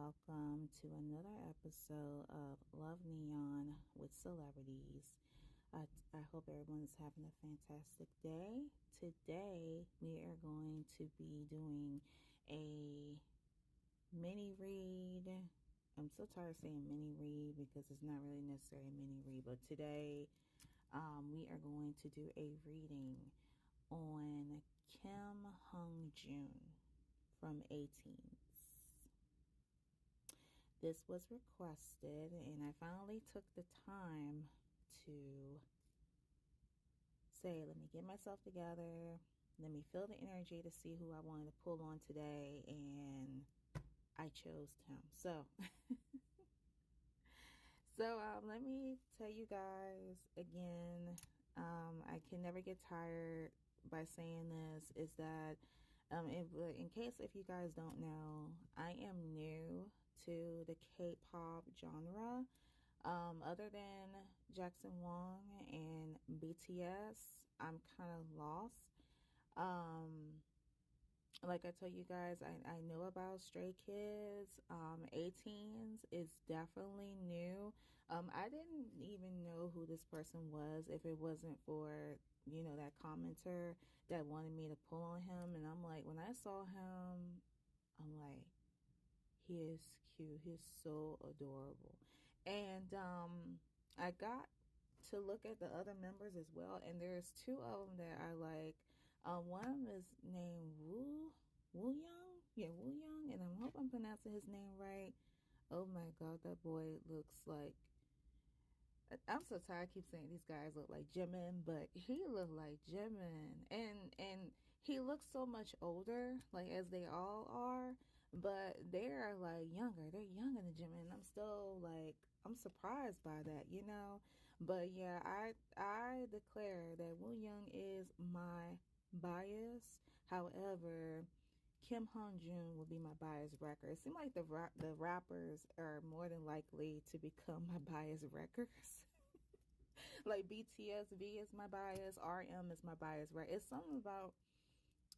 welcome to another episode of Love Neon with Celebrities. I hope everyone is having a fantastic day. Today we are going to be doing a mini read. I'm so tired of saying mini read because it's not really necessarily a mini read, but today we are going to do a reading on KimHong-Joong from Ateez. This was requested and I finally took the time to say, let me get myself together, let me feel the energy to see who I wanted to pull on today, and I chose him. So let me tell you guys again, I can never get tired by saying this, is that in case if you guys don't know, I am new to the K-pop genre. Other than Jackson Wang and BTS, I'm kind of lost. Like I tell you guys, I know about Stray Kids. Ateez is definitely new. I didn't even know who this person was if it wasn't for, you know, that commenter that wanted me to pull on him. And I'm like, when I saw him, I'm like, he is cute. He's so adorable. And I got to look at the other members as well, and there's two of them that I like. One of them is named Woo-Young. Yeah, Woo-Young, and I hope I'm pronouncing his name right. Oh my god, that boy looks like, I'm so tired I keep saying these guys look like Jimin, but he looked like Jimin. And he looks so much older, like as they all are, but they're like younger. They're younger than Jimin. And I'm still like, I'm surprised by that, you know? But yeah, I declare that Woo-Young is my bias. However, KimHong-Joong will be my bias wrecker. It seems like the rappers are more than likely to become my bias wreckers. Like BTS, V is my bias, RM is my bias, right? It's something about,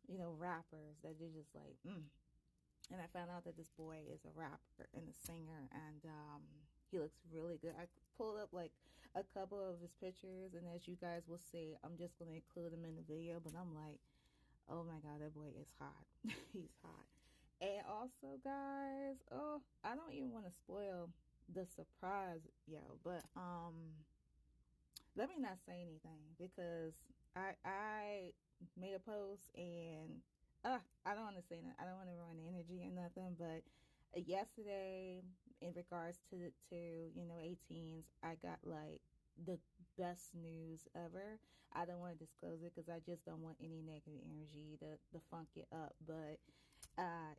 you know, rappers that they're just like, And I found out that this boy is a rapper and a singer, and he looks really good. I pulled up like a couple of his pictures, and as you guys will see, I'm just going to include him in the video, but I'm like, oh my god, that boy is hot. He's hot. And also, guys, oh, I don't even want to spoil the surprise, but let me not say anything, because I made a post, and I don't want to say that. I don't want to ruin the energy or nothing, but yesterday, in regards to you know, Ateez, I got like the best news ever. I don't want to disclose it because I just don't want any negative energy to funk it up, but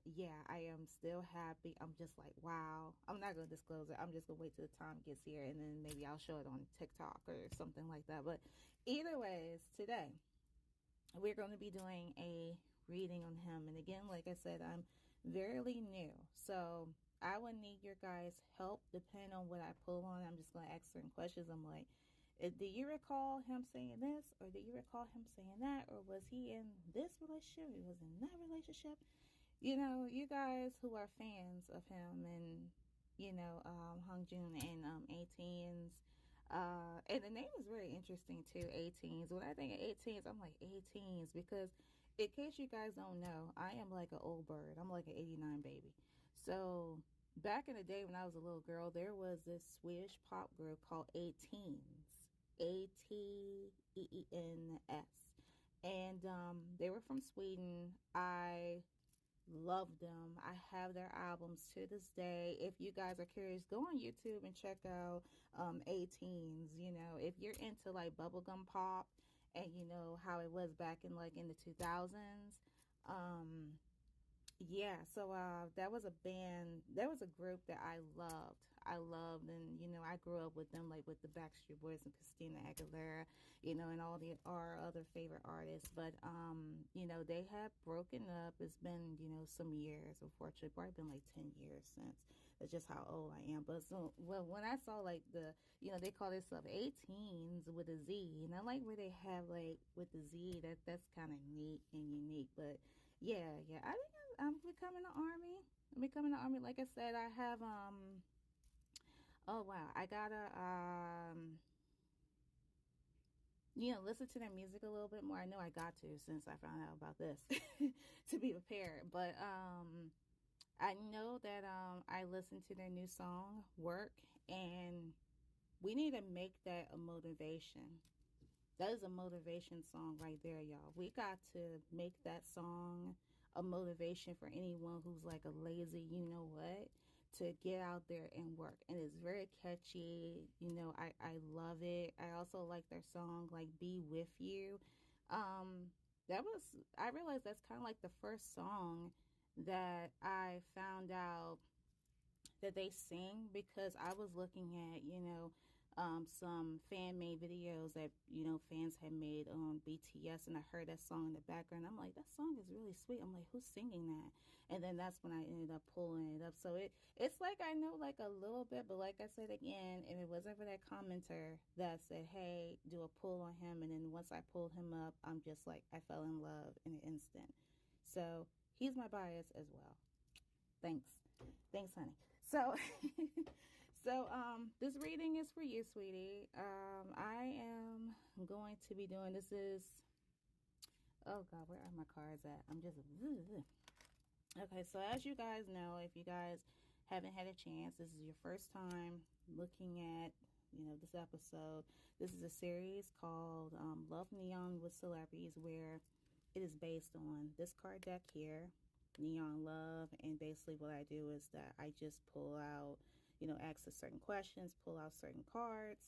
yeah, I am still happy. I'm just like, wow. I'm not gonna disclose it. I'm just gonna wait till the time gets here, and then maybe I'll show it on TikTok or something like that. But either ways, today we're going to be doing a reading on him. And again, like I said, I'm very new, so I would need your guys' help depending on what I pull on. I'm just going to ask certain questions. I'm like, do you recall him saying this, or do you recall him saying that, or was he in this relationship, he was in that relationship? You know, you guys who are fans of him, and you know, Hong-Joong and Ateez, and the name is very interesting too, Ateez. When I think of Ateez, I'm like, Ateez, because in case you guys don't know, I am like an old bird. I'm like an 89 baby. So back in the day when I was a little girl, there was this Swedish pop group called Ateez, Ateens, and they were from Sweden. I love them. I have their albums to this day. If you guys are curious, go on YouTube and check out Ateez. You know, if you're into like bubblegum pop, and you know how it was back in like in the 2000s, yeah, so that was a band, that was a group that I loved, and you know, I grew up with them, like with the Backstreet Boys and Christina Aguilera, you know, and all our other favorite artists. But you know, they have broken up. It's been, you know, some years, unfortunately, probably been like 10 years since. That's just how old I am. But so, well, when I saw like the, you know, they call themselves Ateez with a Z, and I like where they have like with the Z, that's kind of neat and unique. But yeah, I think I'm I'm becoming an army. I'm becoming an army. Like I said, I have oh wow, I gotta listen to their music a little bit more. I know I got to since I found out about this to be prepared. But I know that I listened to their new song, Work, and we need to make that a motivation. That is a motivation song right there, y'all. We got to make that song a motivation for anyone who's like a lazy, you know what, to get out there and work. And it's very catchy. I love it. I also like their song, like Be With You. Um, I realized that's kind of like the first song that I found out that they sing, because I was looking at, some fan made videos that, fans had made on BTS, and I heard that song in the background. I'm like, that song is really sweet. I'm like, who's singing that? And then that's when I ended up pulling it up. So it's like I know like a little bit, but like I said again, if it wasn't for that commenter that said, hey, do a pull on him, and then once I pulled him up, I'm just like, I fell in love in an instant. So he's my bias as well. Thanks, honey. So, this reading is for you, sweetie. I am going to be doing, this is, oh God, where are my cards at? I'm just, okay, so as you guys know, if you guys haven't had a chance, this is your first time looking at, this episode. This is a series called Love Neon with Celebrities, where it is based on this card deck here, Neon Love, and basically what I do is that I just pull out, ask a certain questions, pull out certain cards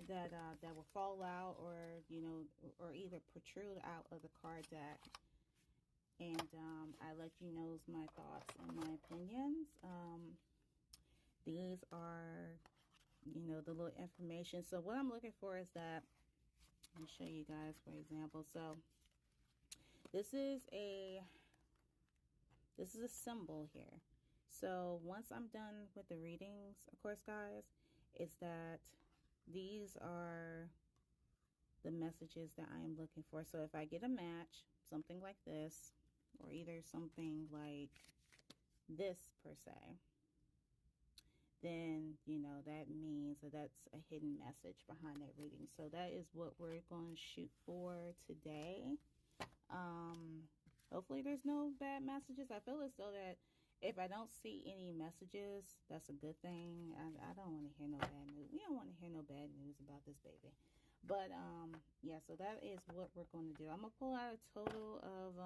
that will fall out, or or either protrude out of the card deck, and I let you know my thoughts and my opinions. These are, the little information. So what I'm looking for is that, let me show you guys, for example. So this is a symbol here. So once I'm done with the readings, of course, guys, is that these are the messages that I am looking for. So if I get a match, something like this, or either something like this per se, then, that means that that's a hidden message behind that reading. So that is what we're going to shoot for today. Hopefully there's no bad messages. I feel as though that if I don't see any messages, that's a good thing. I don't want to hear no bad news. We don't want to hear no bad news about this baby. But, yeah, so that is what we're going to do. I'm going to pull out a total of,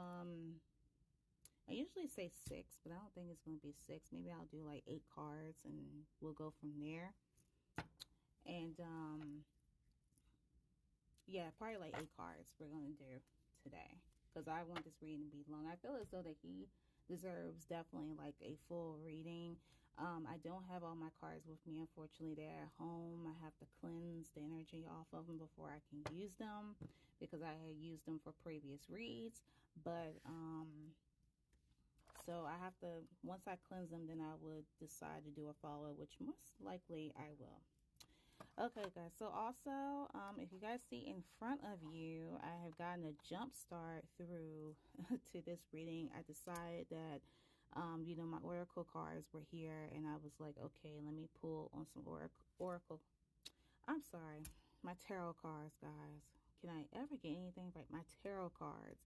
I usually say 6, but I don't think it's going to be 6. Maybe I'll do like 8 cards, and we'll go from there. And, yeah, probably like 8 cards we're going to do today, because I want this reading to be long. I feel as though that he deserves definitely like a full reading. I don't have all my cards with me, unfortunately. They're at home. I have to cleanse the energy off of them before I can use them, because I had used them for previous reads. But so I have to, once I cleanse them, then I would decide to do a follow-up, which most likely I will. Okay, guys, so also, if you guys see in front of you, I have gotten a jump start through to this reading. I decided that, my oracle cards were here, and I was like, okay, let me pull on some oracle. I'm sorry, my tarot cards, guys. Can I ever get anything right? My tarot cards.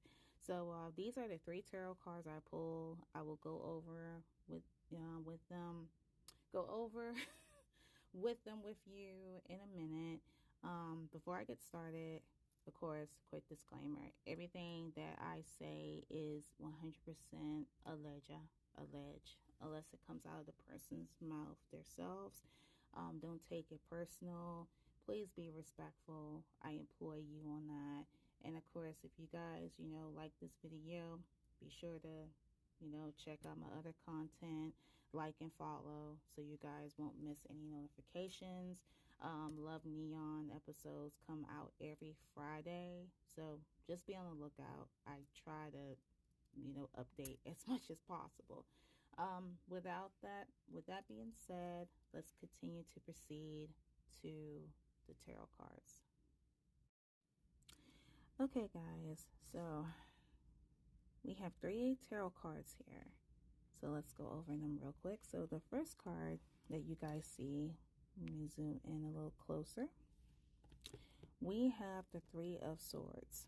So these are the 3 tarot cards I pull. I will go over with them. Go over with them with you in a minute. Before I get started, of course, quick disclaimer: everything that I say is 100% alleged, unless it comes out of the person's mouth themselves. Don't take it personal. Please be respectful. I implore you on that. And of course, if you guys, like this video, be sure to, check out my other content, like and follow, so you guys won't miss any notifications. Love Neon episodes come out every Friday, so just be on the lookout. I try to, update as much as possible. With that being said, let's continue to proceed to the tarot cards. Okay, guys, so we have 3 tarot cards here. So let's go over them real quick. So the first card that you guys see, let me zoom in a little closer. We have the 3 of Swords.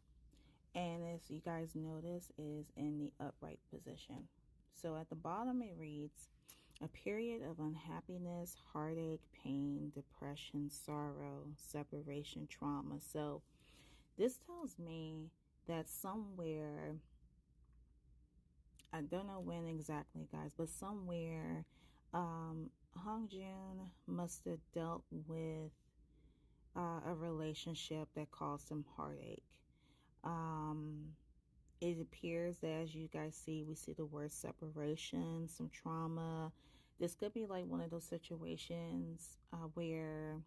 And as you guys notice, is in the upright position. So at the bottom it reads, a period of unhappiness, heartache, pain, depression, sorrow, separation, trauma. So this tells me that somewhere, I don't know when exactly, guys, but somewhere Hong-Joong must have dealt with a relationship that caused him heartache. It appears that, as you guys see, we see the word separation, some trauma. This could be like one of those situations where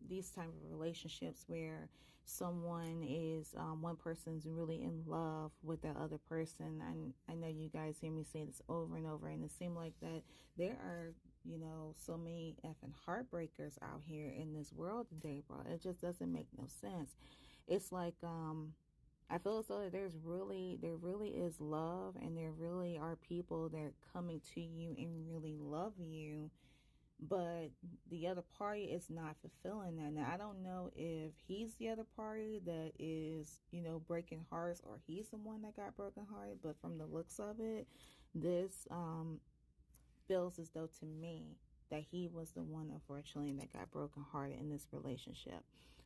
these type of relationships where someone is, one person's really in love with the other person. And I know you guys hear me say this over and over, and it seems like that there are, you know, so many effing heartbreakers out here in this world today, bro. It just doesn't make no sense. It's like, I feel as though there really is love, and there really are people that are coming to you and really love you, but the other party is not fulfilling that. Now, I don't know if he's the other party that is, you know, breaking hearts, or he's the one that got broken hearted, but from the looks of it, this feels as though to me that he was the one, unfortunately, that got broken hearted in this relationship.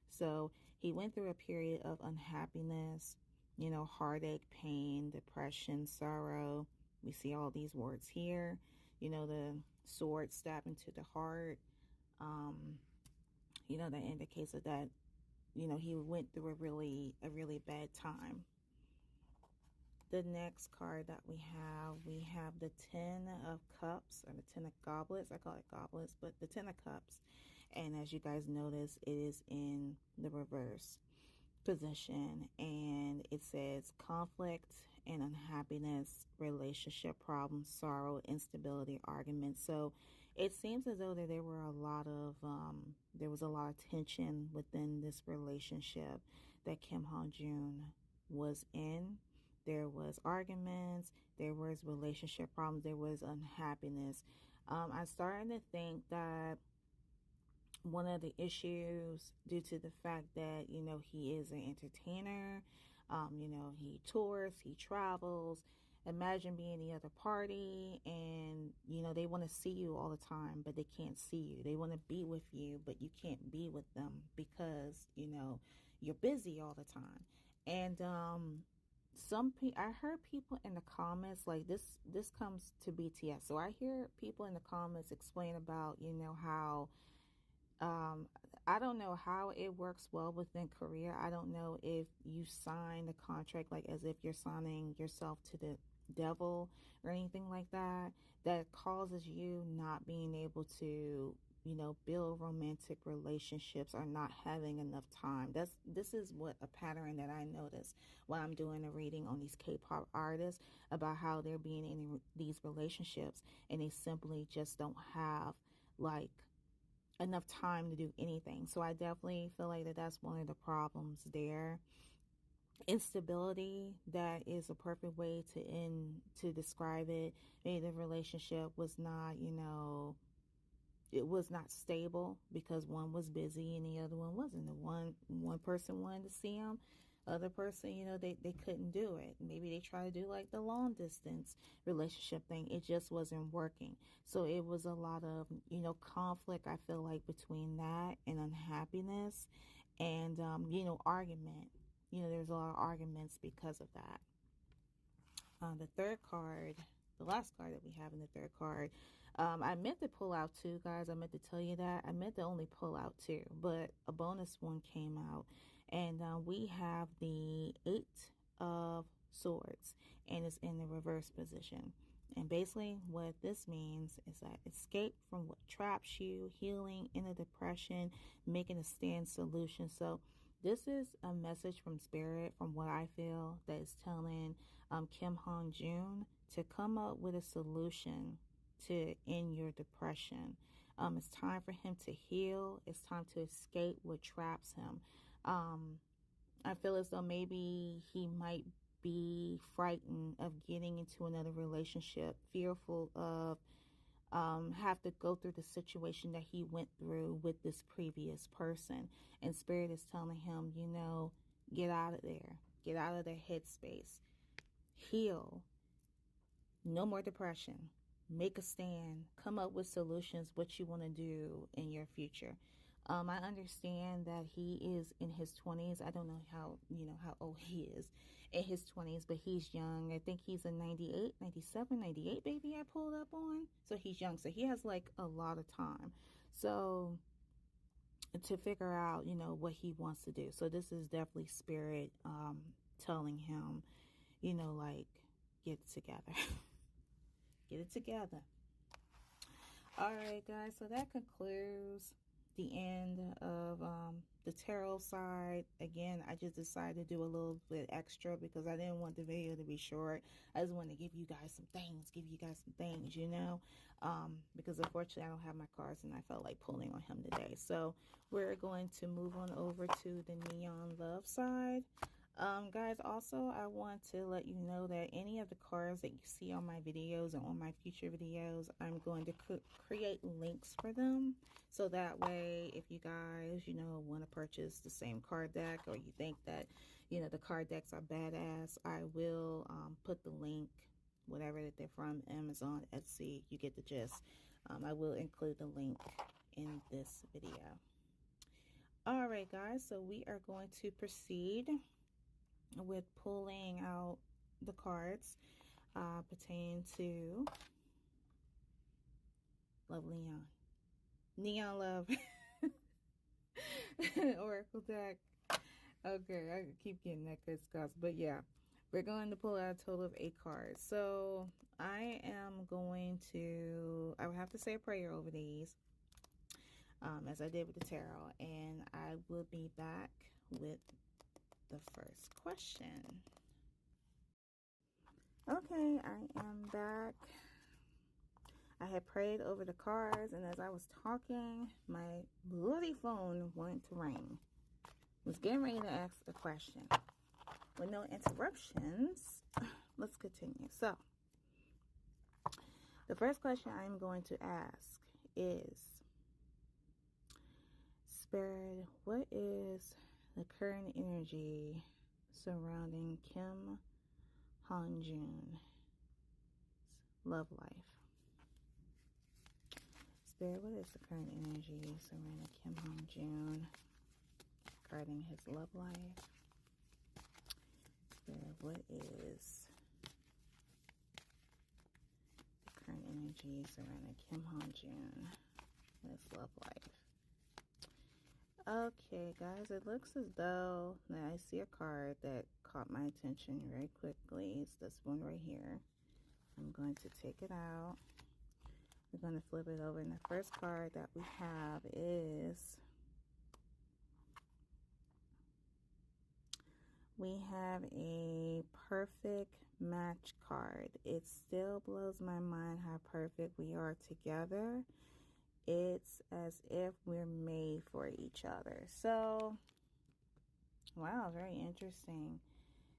So he went through a period of unhappiness, you know, heartache, pain, depression, sorrow. We see all these words here. You know, the sword stabbing to the heart. You know, that indicates that, you know, he went through a really bad time. The next card that we have the 10 of Cups, or the 10 of Goblets. I call it Goblets, but the 10 of Cups. And as you guys notice, it is in the reverse position, and it says conflict and unhappiness, relationship problems, sorrow, instability, arguments. So it seems as though that there was a lot of tension within this relationship that KimHong-Joong was in. There was arguments, there was relationship problems, there was unhappiness. I'm starting to think that one of the issues, due to the fact that, you know, he is an entertainer, you know, he tours, he travels. Imagine being the other party, and, you know, they want to see you all the time, but they can't see you. They want to be with you, but you can't be with them because, you know, you're busy all the time. And I heard people in the comments, like, this comes to BTS. So I hear people in the comments explain about, you know, how I don't know how it works well within Korea. I don't know if you sign the contract like as if you're signing yourself to the devil or anything like that, that causes you not being able to, you know, build romantic relationships or not having enough time. This is what a pattern that I notice when I'm doing a reading on these K-pop artists, about how they're being in these relationships and they simply just don't have like enough time to do anything. So I definitely feel like that's one of the problems there. Instability, that is a perfect way to describe it. Maybe the relationship was not, you know, it was not stable because one was busy and the other one wasn't. The one person wanted to see him, other person, you know, they couldn't do it. Maybe they tried to do like the long distance relationship thing. It just wasn't working. So it was a lot of, you know, conflict, I feel like, between that and unhappiness and, you know, argument. You know, there's a lot of arguments because of that. The third card, the last card that we have in the third card, I meant to pull out 2, guys. I meant to tell you that. I meant to only pull out 2, but a bonus one came out. And we have the 8 of Swords, and it's in the reverse position. And basically what this means is that escape from what traps you, healing, inner depression, making a stand solution. So this is a message from Spirit, from what I feel, that is telling KimHong-Joong to come up with a solution to end your depression. It's time for him to heal. It's time to escape what traps him. I feel as though maybe he might be frightened of getting into another relationship, fearful of have to go through the situation that he went through with this previous person. And Spirit is telling him, you know, get out of there. Get out of their headspace. Heal. No more depression. Make a stand. Come up with solutions, what you want to do in your future. I understand that he is in his 20s. I don't know how old he is in his 20s, but he's young. I think he's a 98, 97, 98 baby I pulled up on. So he's young. So he has like a lot of time. So to figure out, you know, what he wants to do. So this is definitely Spirit telling him, you know, like, get it together. Get it together. All right, guys. So that concludes the end of the tarot side. Again, I just decided to do a little bit extra because I didn't want the video to be short. I just wanted to give you guys some things, you know, because unfortunately I don't have my cards and I felt like pulling on him today. So we're going to move on over to the neon love side. Guys, also I want to let you know that any of the cards that you see on my videos and on my future videos, I'm going to create links for them, so that way if you guys, you know, want to purchase the same card deck, or you think that, you know, the card decks are badass, I will put the link, whatever that they're from, Amazon, Etsy, you get the gist. I will include the link in this video. All right, guys, so we are going to proceed with pulling out the cards pertaining to Love Leon. Neon Love Oracle deck. Okay, I keep getting that good stuff. But yeah, we're going to pull out a total of 8 cards. So I am going to, I would have to say a prayer over these, as I did with the tarot. And I will be back with the first question. Okay, I am back. I had prayed over the cards, and as I was talking, my bloody phone wanted to ring. I was getting ready to ask a question. With no interruptions, let's continue. So, the first question I'm going to ask is, Spirit, what is the current energy surrounding KimHong-Joong's love life? Spirit, what is the current energy surrounding KimHong-Joong regarding his love life? Spirit, what is the current energy surrounding KimHong-Joong and his love life? Okay, guys, it looks as though that I see a card that caught my attention very quickly. It's this one right here. I'm going to take it out. We're going to flip it over, and the first card that we have is, we have a perfect match card. It still blows my mind how perfect we are together. It's as if we're made for each other. So, wow, very interesting.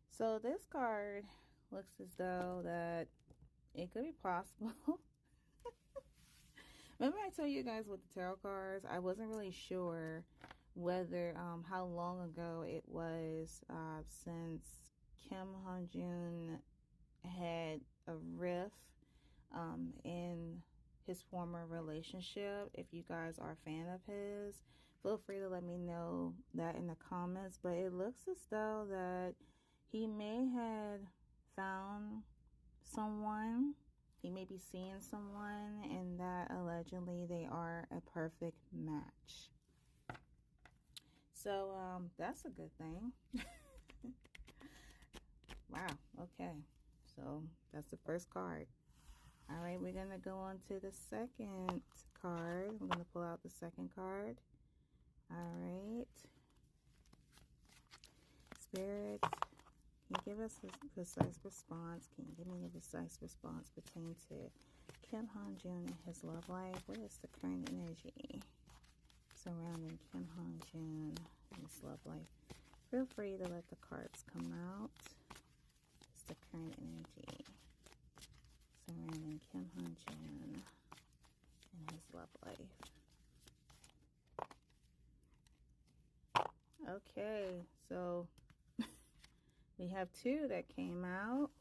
So this card looks as though that it could be possible. Remember I told you guys with the tarot cards, I wasn't really sure whether, how long ago it was since KimHong-Joong had a rift in his former relationship. If you guys are a fan of his, feel free to let me know that in the comments. But it looks as though that he may have found someone, he may be seeing someone, and that allegedly they are a perfect match. So that's a good thing. Wow, okay, so that's the first card. All right, we're going to go on to the second card. I'm going to pull out the second card. All right. Spirit, can you give us a precise response? Can you give me a precise response pertaining to KimHong-Joong and his love life? What is the current energy surrounding KimHong-Joong and his love life? Feel free to let the cards come out. current energy surrounding Kim-Hong-Joong and his love life. Okay, so we have 2 that came out.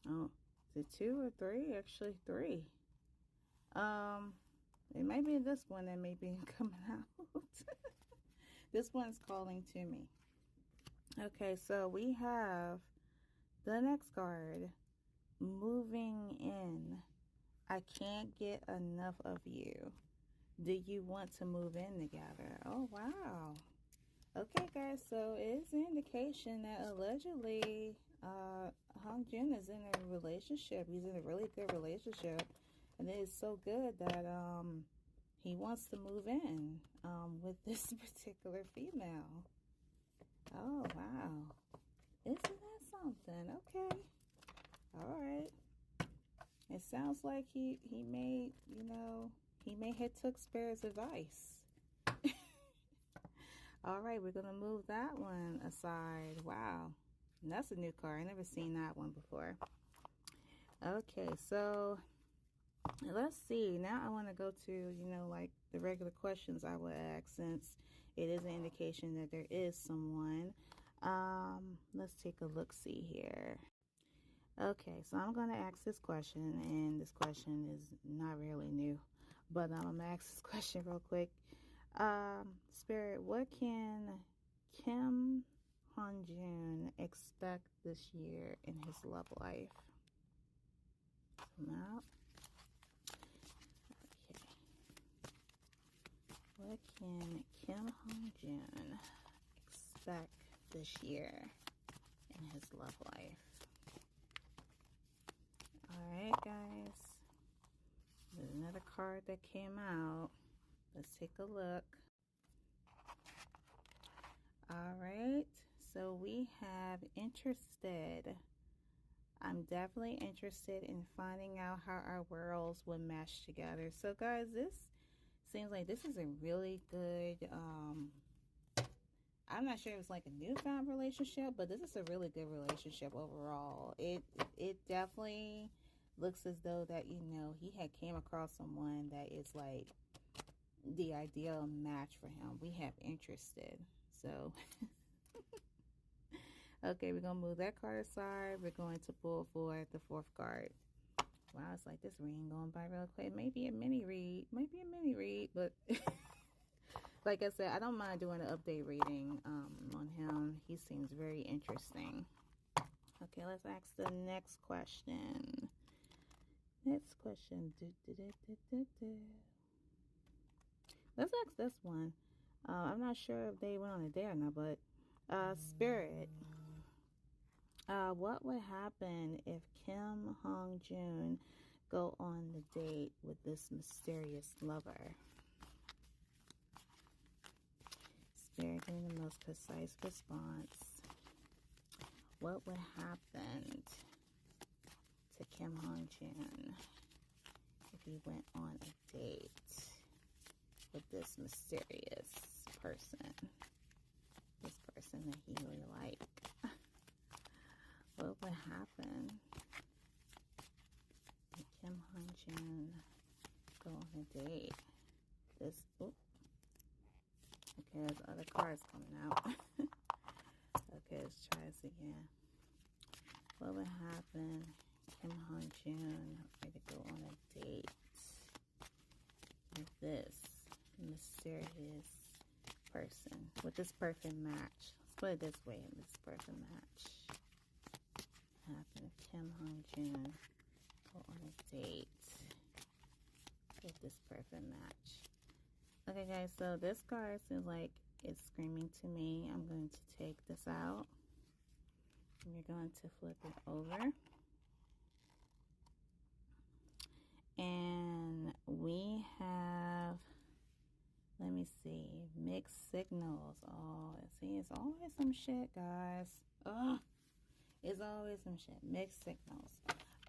Oh, is it 2 or 3? Actually 3. It might be this one that may be coming out. This one's calling to me. Okay, so we have the next card, moving in. I can't get enough of you. Do you want to move in together? Oh, wow. Okay, guys, so it's an indication that allegedly Hong-Joong is in a relationship. He's in a really good relationship. And it is so good that he wants to move in with this particular female. Oh, wow. Isn't that something? Okay. All right. It sounds like he may, you know, he may have took Spirit's advice. All right, we're going to move that one aside. Wow. And that's a new card. I never seen that one before. Okay, so let's see. Now I want to go to, you know, like the regular questions I would ask, since it is an indication that there is someone. Let's take a look-see here. Okay, so I'm going to ask this question, and this question is not really new, but I'm going to ask this question real quick. Spirit, what can Kim-Hong-Joong expect this year in his love life? Now, okay. What can Kim-Hong-Joong expect this year in his love life? Alright, guys. There's another card that came out. Let's take a look. Alright, so we have interested. I'm definitely interested in finding out how our worlds would mesh together. So, guys, this seems like this is a really good, I'm not sure if it's like a newfound relationship, but this is a really good relationship overall. It definitely looks as though that, you know, he had came across someone that is like the ideal match for him. We have interested. So, okay, we're going to move that card aside. We're going to pull for the 4th card. Wow, it's like this reading going by real quick. Maybe a mini read. Might be a mini read, but like I said, I don't mind doing an update reading on him. He seems very interesting. Okay, let's ask the next question. Next question. Let's ask this one. I'm not sure if they went on a date or not, but Spirit, what would happen if Kim-Hong-Joong go on the date with this mysterious lover? Spirit, give me the most precise response. What would happen to Kim-Hong-Joong if he went on a date with this mysterious person? This person that he really liked. What would happen if Kim-Hong-Joong go on a date? This, oop. Okay, there's other cards coming out. Okay, let's try this again. What would happen if Kim-Hong-Joong were to go on a date with this mysterious person, with this perfect match? Let's put it this way, this perfect match. What happen if Kim-Hong-Joong go on a date with this perfect match? Okay, guys, so this card seems like it's screaming to me. I'm going to take this out. And you're going to flip it over. And we have, let me see, mixed signals. Oh, see, it's always some shit, guys. Oh, it's always some shit. Mixed signals.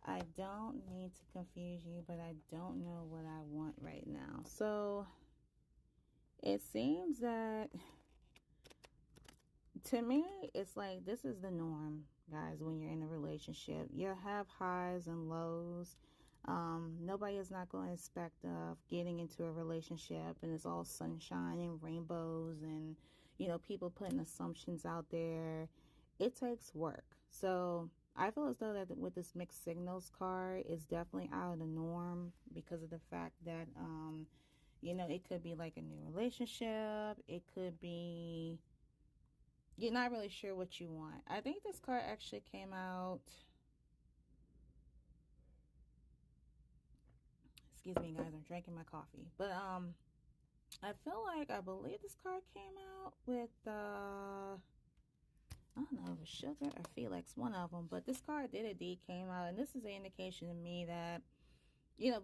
I don't need to confuse you, but I don't know what I want right now. So, it seems that, to me, it's like this is the norm. guys, when you're in a relationship. You'll have highs and lows. Nobody is not going to expect getting into a relationship and it's all sunshine and rainbows and, you know, people putting assumptions out there. It takes work. So I feel as though that with this mixed signals card, it's definitely out of the norm because of the fact that, you know, it could be like a new relationship. It could be, you're not really sure what you want. I think this card actually came out, excuse me guys, I'm drinking my coffee, but I feel like, I believe this card came out with I don't know if it's Sugar or Felix, one of them, but this card did indeed came out, and this is an indication to me that, you know,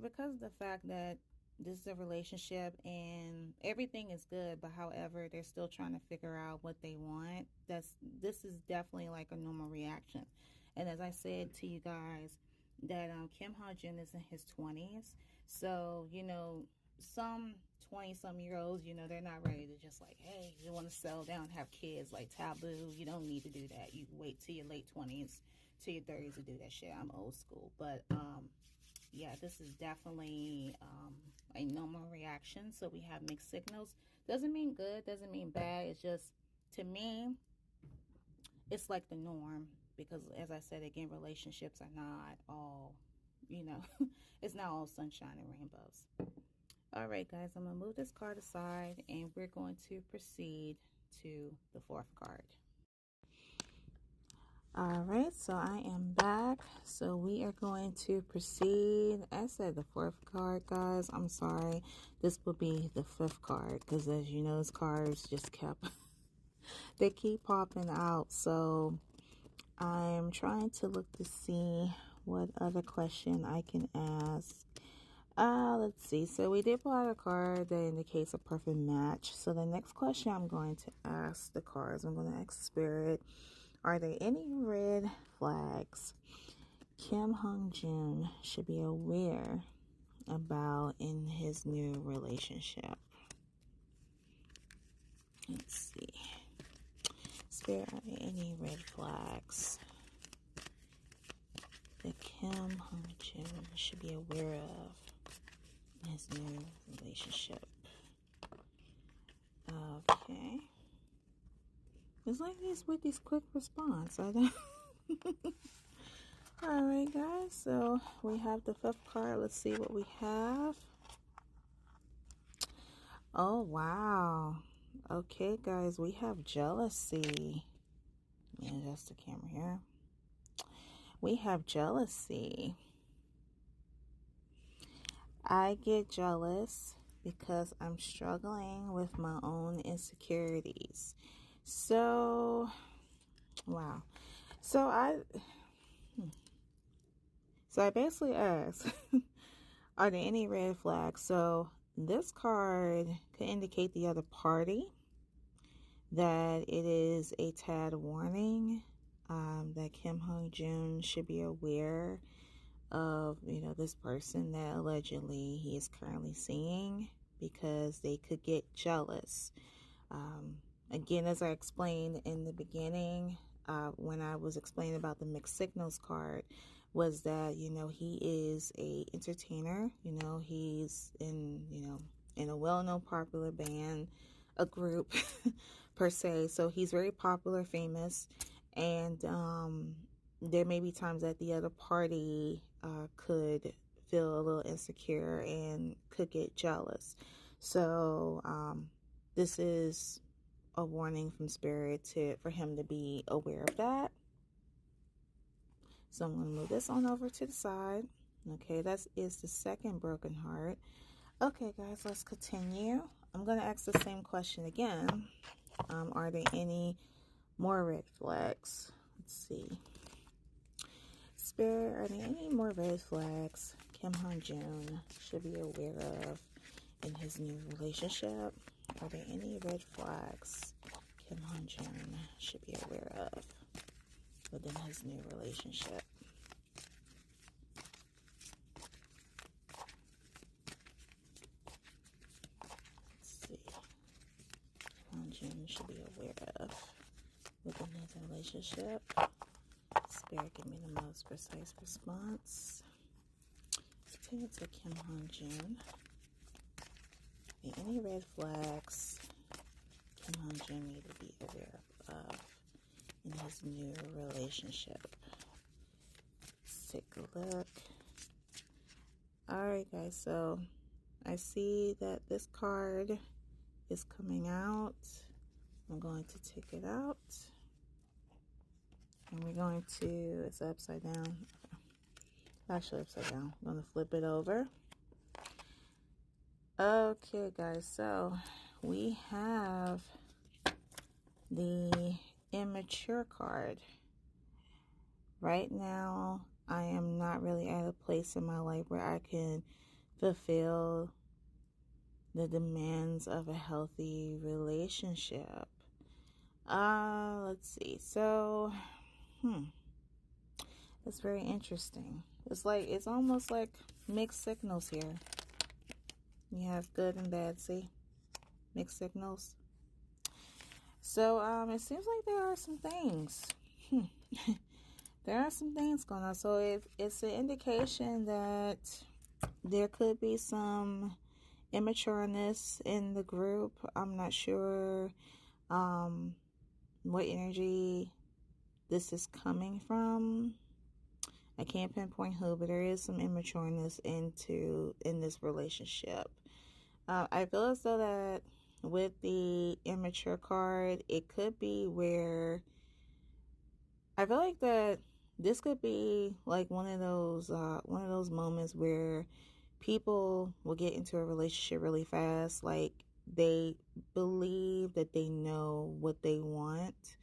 because of the fact that this is a relationship and everything is good, but however they're still trying to figure out what they want, this is definitely like a normal reaction. And as I said to you guys, that Kim-Joong is in his 20s, so you know, some 20-some-year-olds, you know, they're not ready to just like, hey, you want to settle down, have kids, like taboo. You don't need to do that. You wait till your late 20s, to your 30s to do that shit. I'm old school, but yeah, this is definitely a normal reaction. So we have mixed signals. Doesn't mean good, doesn't mean bad. It's just, to me, it's like the norm, because as I said again, relationships are not all, you know, it's not all sunshine and rainbows. All right, guys, I'm going to move this card aside and we're going to proceed to the fourth card. All right, so I am back. So we are going to proceed. I said the fourth card, guys. I'm sorry. This will be the fifth card because, as you know, those cards just kept, they keep popping out. So I'm trying to look to see what other question I can ask. Let's see. So we did pull out a card that indicates a perfect match. So the next question I'm going to ask the cards, I'm going to ask Spirit, are there any red flags Kim-Joong should be aware about in his new relationship? Let's see. Spirit, are there any red flags that Kim-Joong should be aware of in his new relationship? Okay. It's like this with these quick response. I don't. All right, guys. So we have the fifth card. Let's see what we have. Oh, wow. Okay, guys. We have jealousy. Let me adjust the camera here. We have jealousy. I get jealous because I'm struggling with my own insecurities. So, wow. So I basically asked, are there any red flags? So this card could indicate the other party that it is a tad warning, that Kim-Joong should be aware of, you know, this person that allegedly he is currently seeing, because they could get jealous. Again, as I explained in the beginning, when I was explaining about the mixed signals card, was that, you know, he is a entertainer. You know, he's in, you know, in a well-known popular band, a group per se. So he's very popular, famous, and there may be times that the other party could feel a little insecure and could get jealous. So this is a warning from Spirit for him to be aware of that. So I'm going to move this on over to the side. Okay, that is the second broken heart. Okay, guys, let's continue. I'm going to ask the same question again. Are there any more red flags? Let's see. Spirit, are there any more red flags Kim-Joong should be aware of in his new relationship? Are there any red flags Kim-Joong should be aware of within his new relationship? Let's see. Kim-Joong should be aware of within his relationship. Spirit, give me the most precise response. Pertaining to Kim-Hong-Joong. Any red flags Kim-Hong-Joong need to be aware of in his new relationship? Let's take a look. Alright guys, so I see that this card is coming out. I'm going to take it out. And we're going to, it's upside down. Actually upside down. I'm going to flip it over. Okay guys, so we have the immature card. Right now, I am not really at a place in my life where I can fulfill the demands of a healthy relationship. Let's see. So, it's very interesting. It's almost like mixed signals here. You have good and bad, see? Mixed signals. So, it seems like there are some things. There are some things going on. So, if it's an indication that there could be some immatureness in the group. I'm not sure what energy this is coming from. I can't pinpoint who, but there is some immatureness in this relationship. I feel as though that with the immature card, it could be where I feel like that this could be like one of those moments where people will get into a relationship really fast. Like they believe that they know what they want,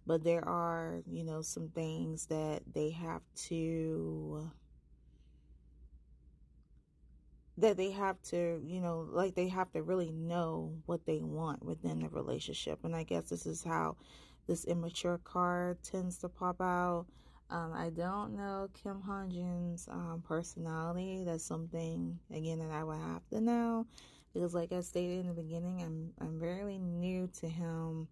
but there are, some things that they have to, like they have to really know what they want within the relationship. And I guess this is how this immature card tends to pop out. I don't know Kim-Hong-Joong's personality. That's something, again, that I would have to know. Because like I stated in the beginning, I'm very new to him.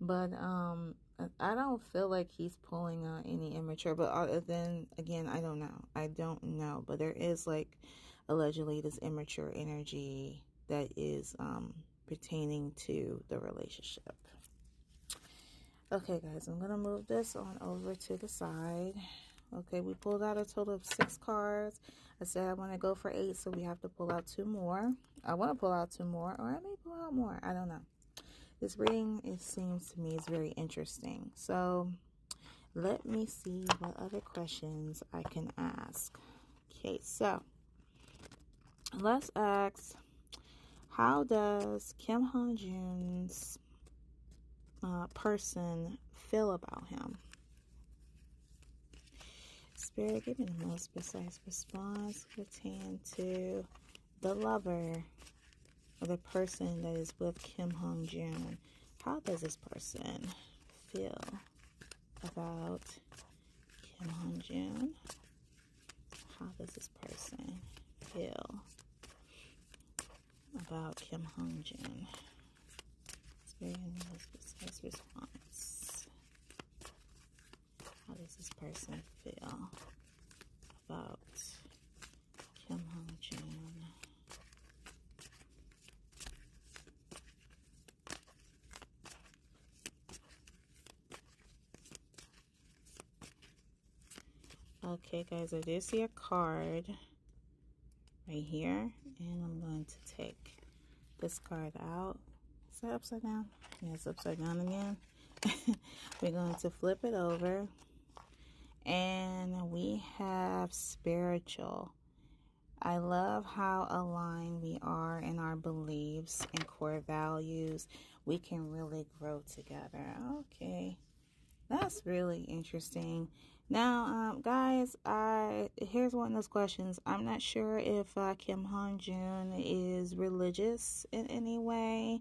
But I don't feel like he's pulling out any immature. But then, again, I don't know. But there is, like, allegedly this immature energy that is pertaining to the relationship. Okay, guys, I'm going to move this on over to the side. Okay, we pulled out a total of 6 cards. I said I want to go for 8, so we have to pull out 2 more. I want to pull out 2 more, or I may pull out more. I don't know. This reading, it seems to me, is very interesting. So, let me see what other questions I can ask. Okay, so, let's ask, how does Kim-Hong-Joong's person feel about him? Spirit, give me the most precise response pertaining to the lover or the person that is with Kim-Hong-Joong. How does this person feel about Kim-Hong-Joong? How does this person feel about Kim-Hong-Joong? Spirit, give me the most precise response. How does this person feel about Kim-Hong-Joong? Okay, guys, I do see a card right here, and I'm going to take this card out. Is that upside down? Yeah, it's upside down again. We're going to flip it over, and we have spiritual. I love how aligned we are in our beliefs and core values. We can really grow together. Okay, that's really interesting. Now, guys, here's one of those questions. I'm not sure if Kim-Hong-Joong is religious in any way.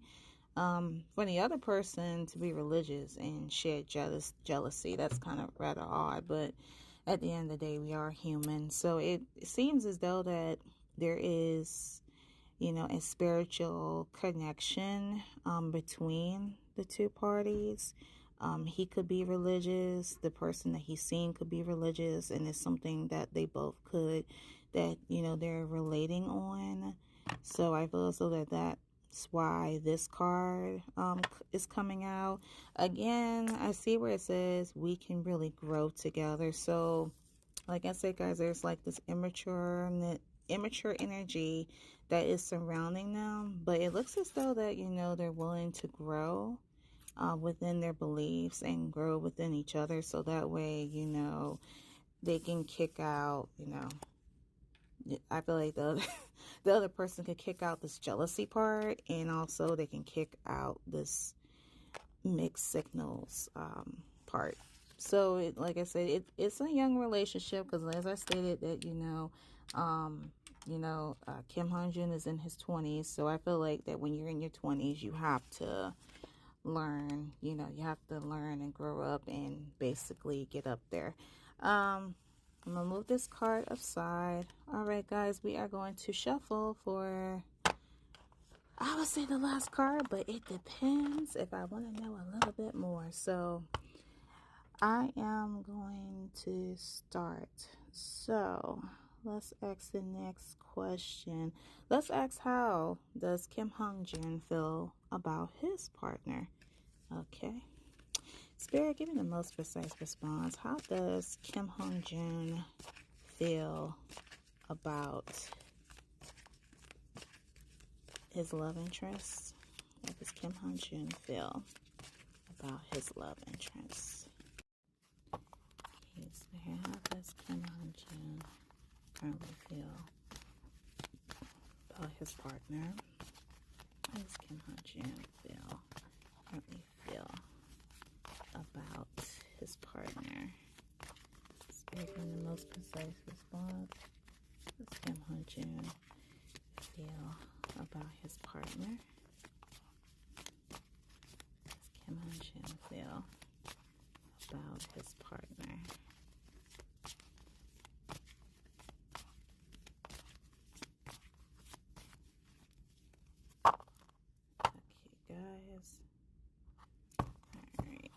For the other person to be religious and share jealousy, that's kind of rather odd. But at the end of the day, we are human. So it seems as though that there is, a spiritual connection between the two parties. He could be religious. The person that he's seeing could be religious, and it's something that they both could, that, you know, they're relating on. So I feel as though that's why this card is coming out. Again, I see where it says we can really grow together. So like I said, guys, there's like this immature energy that is surrounding them, but it looks as though that, you know, they're willing to grow within their beliefs and grow within each other, so that way, you know, they can kick out, you know, I feel like the other person could kick out this jealousy part, and also they can kick out this mixed signals part. So like I said, it's a young relationship, because as I stated that, Kim-Hong-Joong is in his 20s. So I feel like that when you're in your 20s, you have to learn, you have to learn and grow up and basically get up there. I'm gonna move this card aside. All right, guys, we are going to shuffle for, I would say, the last card, but it depends if I want to know a little bit more. So I am going to start. So let's ask the next question. Let's ask, how does Kim-Hong-Joong feel about his partner? Okay. Spirit, give me the most precise response. How does Kim-Hong-Joong feel about his love interest? How does Kim-Hong-Joong feel about his love interest? Okay, Spirit, how does Kim-Hong-Joong currently feel about his partner? How does Kim-Hong-Joong currently feel about his partner? Spirit, give me the most precise response. How does Kim-Hong-Joong feel about his partner? How does Kim-Hong-Joong feel about his partner? Okay, guys. Alright.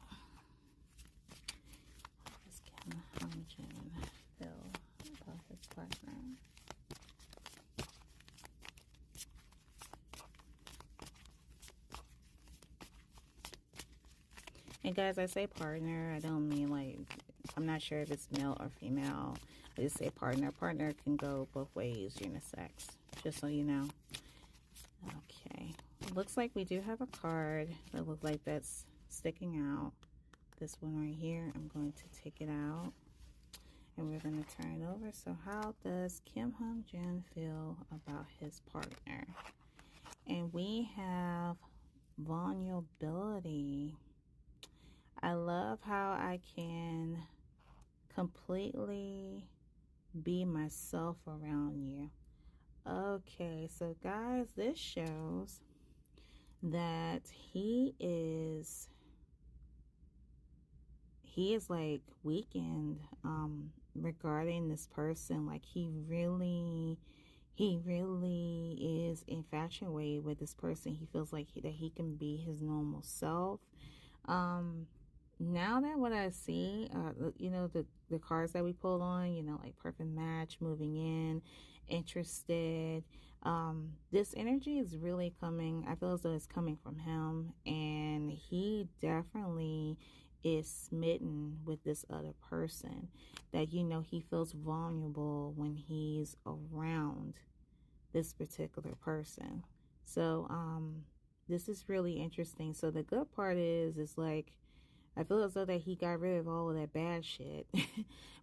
How does Kim-Hong-Joong feel about his partner? And guys, I say partner, I don't mean like, I'm not sure if it's male or female. I just say partner. Partner can go both ways, unisex, just so you know. Okay. It looks like we do have a card that looks like that's sticking out. This one right here, I'm going to take it out, and we're going to turn it over. So how does Kim-Hong-Joong feel about his partner? And we have vulnerability. I love how I can completely be myself around you. Okay, so guys, this shows that he is like weakened regarding this person. Like he really is infatuated with this person. He feels like that he can be his normal self. Now that what I see, the cards that we pulled on, like perfect match, moving in, interested, this energy is really coming. I feel as though it's coming from him, and he definitely is smitten with this other person, that he feels vulnerable when he's around this particular person. So this is really interesting. So the good part is like, I feel as though that he got rid of all of that bad shit.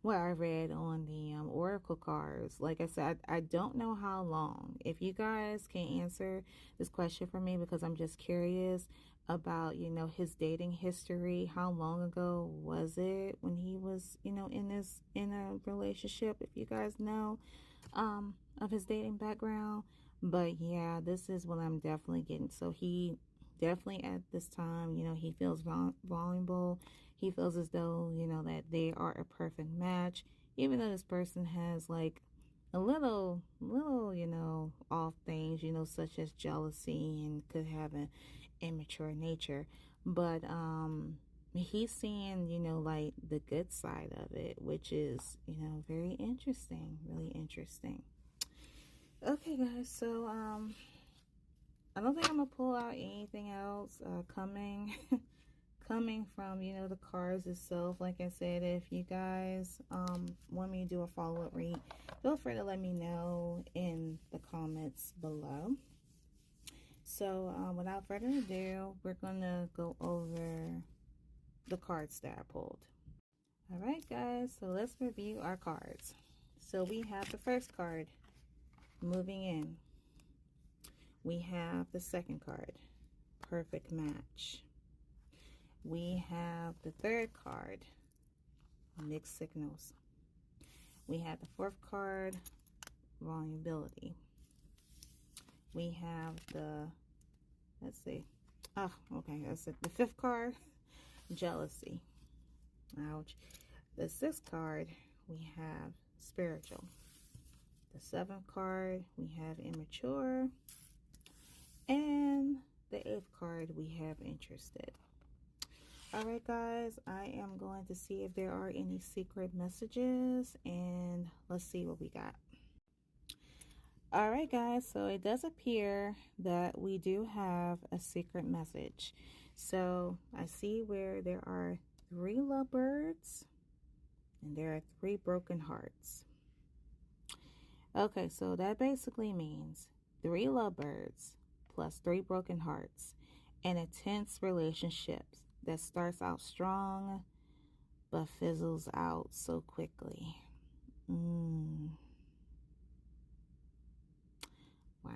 What I read on the oracle cards. Like I said, I don't know how long. If you guys can answer this question for me, because I'm just curious about, his dating history. How long ago was it when he was, in a relationship? If you guys know of his dating background. But yeah, this is what I'm definitely getting. So he definitely at this time, he feels vulnerable. He feels as though, that they are a perfect match, even though this person has like a little, off things, such as jealousy, and could have an immature nature. But he's seeing, you know, like the good side of it, which is, you know, very interesting, really interesting. Okay, guys, so I don't think I'm gonna pull out anything else coming coming from, you know, the cards itself. Like I said, if you guys want me to do a follow-up read, feel free to let me know in the comments below. So without further ado, we're gonna go over the cards that I pulled. All right, guys, so let's review our cards. So we have the first card, moving in. We have the second card, perfect match. We have the third card, mixed signals. We have the fourth card, vulnerability. We have the, let's see, oh, okay, that's it. The fifth card, jealousy. Ouch. The sixth card, we have spiritual. The seventh card, we have immature. And the eighth card, we have interested. All right, guys, I am going to see if there are any secret messages, and let's see what we got. All right, guys, so it does appear that we do have a secret message. So I see where there are 3 lovebirds and there are 3 broken hearts. Okay, so that basically means 3 lovebirds plus 3 broken hearts, an intense relationship that starts out strong but fizzles out so quickly. Wow.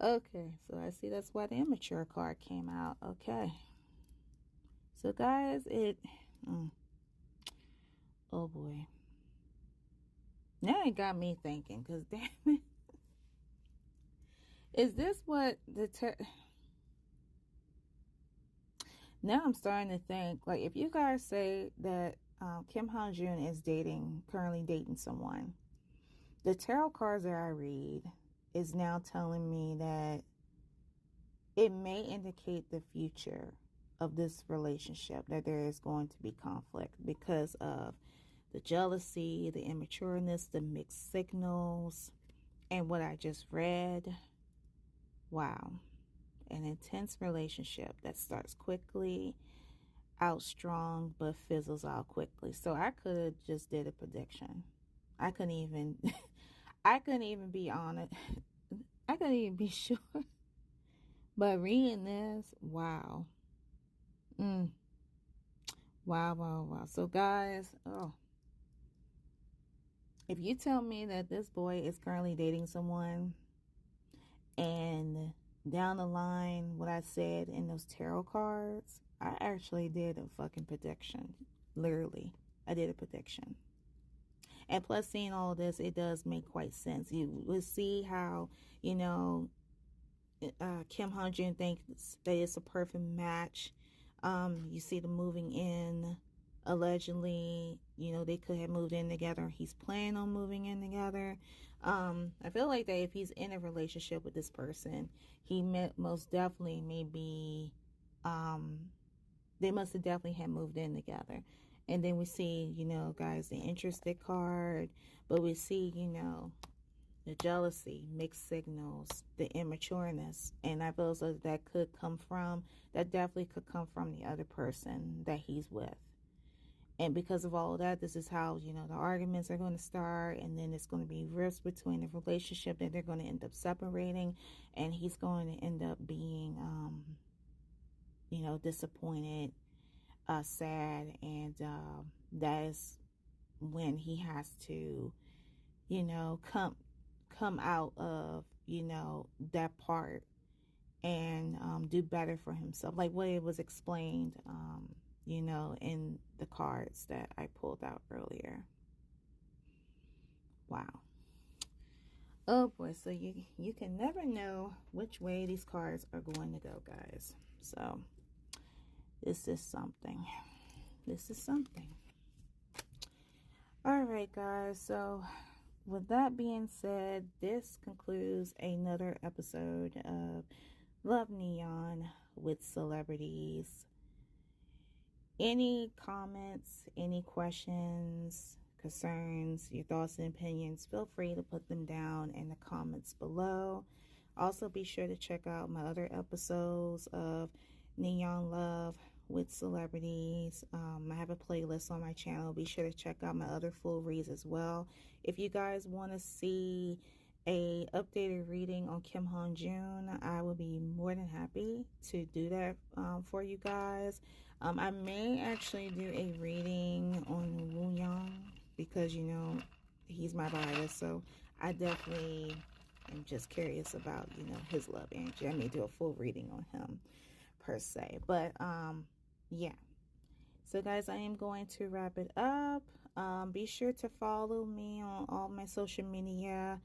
Okay, so I see that's why the immature card came out. Okay. So guys, oh boy. Now it got me thinking, because damn it. Is this what the now I'm starting to think, like, if you guys say that KimHong-Joong is currently dating someone, the tarot cards that I read is now telling me that it may indicate the future of this relationship, that there is going to be conflict because of the jealousy, the immatureness, the mixed signals, and what I just read. Wow. An intense relationship that starts quickly, out strong, but fizzles out quickly. So I could have just did a prediction. I couldn't even I couldn't even be on it. I couldn't even be sure. But reading this, wow. Wow, wow, wow. So guys, if you tell me that this boy is currently dating someone, and down the line, what I said in those tarot cards, I actually did a fucking prediction. Literally, I did a prediction. And plus, seeing all of this, it does make quite sense. You will see how, you know, KimHong-Joong thinks that it's a perfect match. You see the moving in. Allegedly, you know, they could have moved in together. He's planning on moving in together. I feel like that if he's in a relationship with this person, he most definitely maybe, they must have definitely had moved in together. And then we see, you know, guys, the interested card, but we see, you know, the jealousy, mixed signals, the immatureness, and I feel so that definitely could come from the other person that he's with. And because of all of that, this is how, you know, the arguments are going to start, and then it's going to be rifts between the relationship that they're going to end up separating, and he's going to end up being, you know, disappointed, sad, and that is when he has to, you know, come out of, you know, that part and do better for himself, like what it was explained, you know, in the cards that I pulled out earlier. Wow. Oh boy, so you can never know which way these cards are going to go, guys. So this is something. This is something. All right, guys. So with that being said, this concludes another episode of Love Neon with Celebrities. Any comments, any questions, concerns, your thoughts and opinions, feel free to put them down in the comments below. Also, be sure to check out my other episodes of Neon Love with Celebrities. I have a playlist on my channel. Be sure to check out my other full reads as well. If you guys want to see a updated reading on Kim-Hong-Joong, I will be more than happy to do that for you guys. I may actually do a reading on Woo-Young because, you know, he's my bias. So I definitely am just curious about, you know, his love energy. I may do a full reading on him per se. But, yeah. So, guys, I am going to wrap it up. Be sure to follow me on all my social media,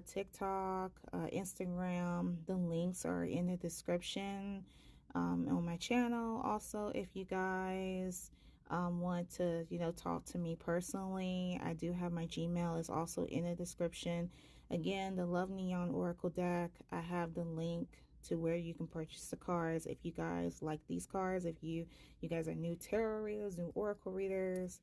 TikTok, Instagram. The links are in the description on my channel. Also, if you guys want to, you know, talk to me personally, I do have my Gmail is also in the description. Again, the Love Neon Oracle deck, I have the link to where you can purchase the cards. If you guys like these cards, if you guys are new tarot readers, new oracle readers,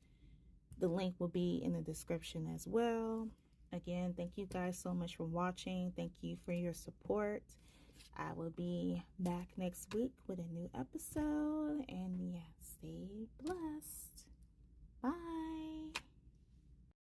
the link will be in the description as well. Again, thank you guys so much for watching. Thank you for your support. I will be back next week with a new episode. And yeah, stay blessed. Bye.